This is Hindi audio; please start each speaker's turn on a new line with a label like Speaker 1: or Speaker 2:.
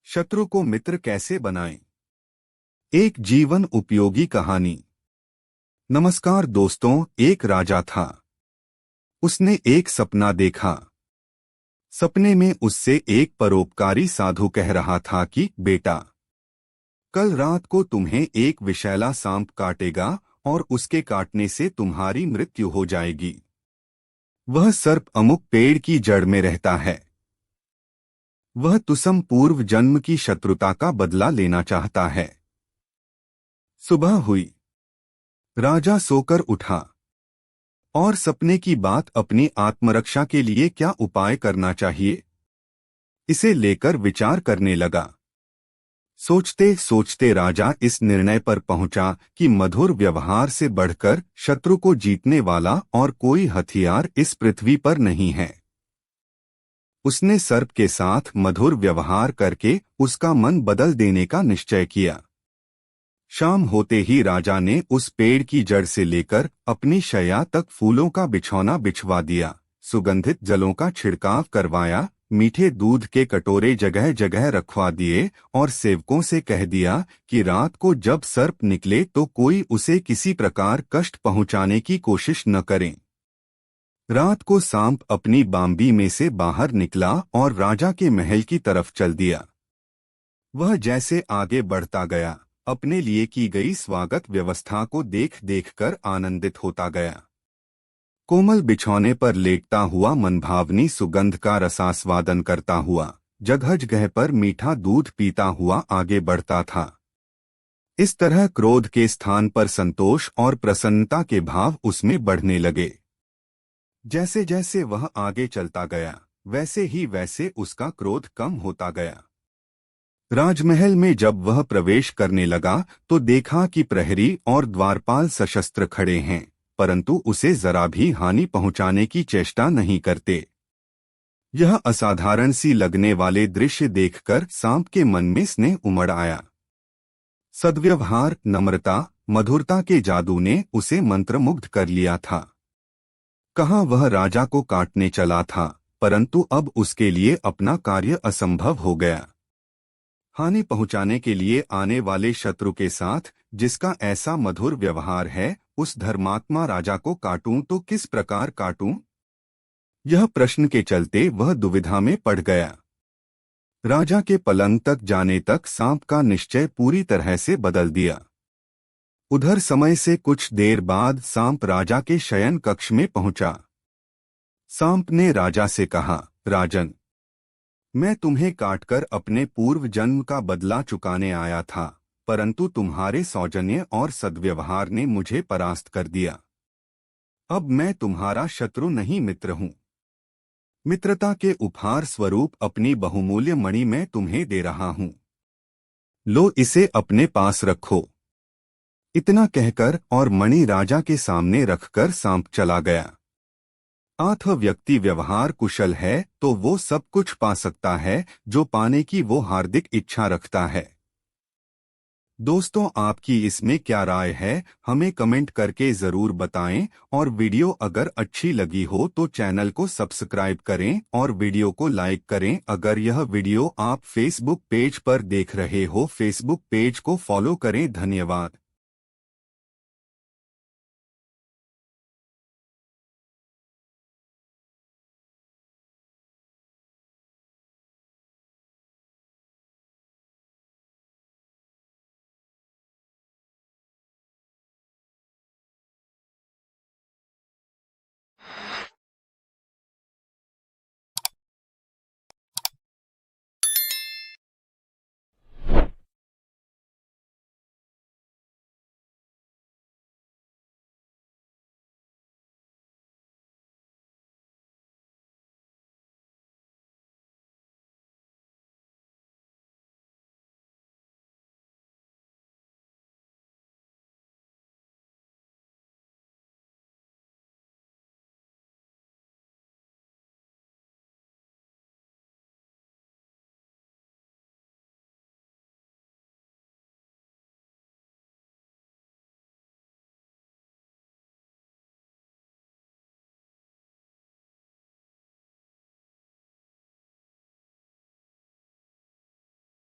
Speaker 1: शत्रु को मित्र कैसे बनाएं? एक जीवन उपयोगी कहानी। नमस्कार दोस्तों, एक राजा था। उसने एक सपना देखा। सपने में उससे एक परोपकारी साधु कह रहा था कि बेटा, कल रात को तुम्हें एक विषैला सांप काटेगा और उसके काटने से तुम्हारी मृत्यु हो जाएगी। वह सर्प अमुक पेड़ की जड़ में रहता है। वह तुसम पूर्व जन्म की शत्रुता का बदला लेना चाहता है। सुबह हुई। राजा सोकर उठा और सपने की बात अपनी आत्मरक्षा के लिए क्या उपाय करना चाहिए, इसे लेकर विचार करने लगा। सोचते सोचते राजा इस निर्णय पर पहुंचा कि मधुर व्यवहार से बढ़कर शत्रु को जीतने वाला और कोई हथियार इस पृथ्वी पर नहीं है। उसने सर्प के साथ मधुर व्यवहार करके उसका मन बदल देने का निश्चय किया। शाम होते ही राजा ने उस पेड़ की जड़ से लेकर अपनी शैया तक फूलों का बिछौना बिछवा दिया, सुगंधित जलों का छिड़काव करवाया, मीठे दूध के कटोरे जगह जगह रखवा दिए और सेवकों से कह दिया कि रात को जब सर्प निकले तो कोई उसे किसी प्रकार कष्ट पहुंचाने की कोशिश न करें। रात को सांप अपनी बांबी में से बाहर निकला और राजा के महल की तरफ चल दिया। वह जैसे आगे बढ़ता गया, अपने लिए की गई स्वागत व्यवस्था को देख देखकर आनंदित होता गया। कोमल बिछौने पर लेटता हुआ मनभावनी सुगंध का रसास्वादन करता हुआ, जगह जगह पर मीठा दूध पीता हुआ आगे बढ़ता था। इस तरह क्रोध के स्थान पर संतोष और प्रसन्नता के भाव उसमें बढ़ने लगे। जैसे जैसे वह आगे चलता गया, वैसे ही वैसे उसका क्रोध कम होता गया। राजमहल में जब वह प्रवेश करने लगा तो देखा कि प्रहरी और द्वारपाल सशस्त्र खड़े हैं, परंतु उसे जरा भी हानि पहुंचाने की चेष्टा नहीं करते। यह असाधारण सी लगने वाले दृश्य देखकर सांप के मन में स्नेह उमड़ आया। सद्व्यवहार, नम्रता, मधुरता के जादू ने उसे मंत्रमुग्ध कर लिया था। कहाँ वह राजा को काटने चला था, परंतु अब उसके लिए अपना कार्य असंभव हो गया। हानि पहुंचाने के लिए आने वाले शत्रु के साथ जिसका ऐसा मधुर व्यवहार है, उस धर्मात्मा राजा को काटूं तो किस प्रकार काटूं? यह प्रश्न के चलते वह दुविधा में पड़ गया। राजा के पलंग तक जाने तक सांप का निश्चय पूरी तरह से बदल दिया। उधर समय से कुछ देर बाद सांप राजा के शयन कक्ष में पहुंचा। सांप ने राजा से कहा, राजन, मैं तुम्हें काटकर अपने पूर्व जन्म का बदला चुकाने आया था, परंतु तुम्हारे सौजन्य और सद्व्यवहार ने मुझे परास्त कर दिया। अब मैं तुम्हारा शत्रु नहीं, मित्र हूं। मित्रता के उपहार स्वरूप अपनी बहुमूल्य मणि मैं तुम्हें दे रहा हूं। लो, इसे अपने पास रखो। इतना कहकर और मणि राजा के सामने रखकर सांप चला गया। आठ व्यक्ति व्यवहार कुशल है तो वो सब कुछ पा सकता है जो पाने की वो हार्दिक इच्छा रखता है। दोस्तों, आपकी इसमें क्या राय है, हमें कमेंट करके जरूर बताएं। और वीडियो अगर अच्छी लगी हो तो चैनल को सब्सक्राइब करें और वीडियो को लाइक करें। अगर यह वीडियो आप फेसबुक पेज पर देख रहे हो, फेसबुक पेज को फॉलो करें। धन्यवाद।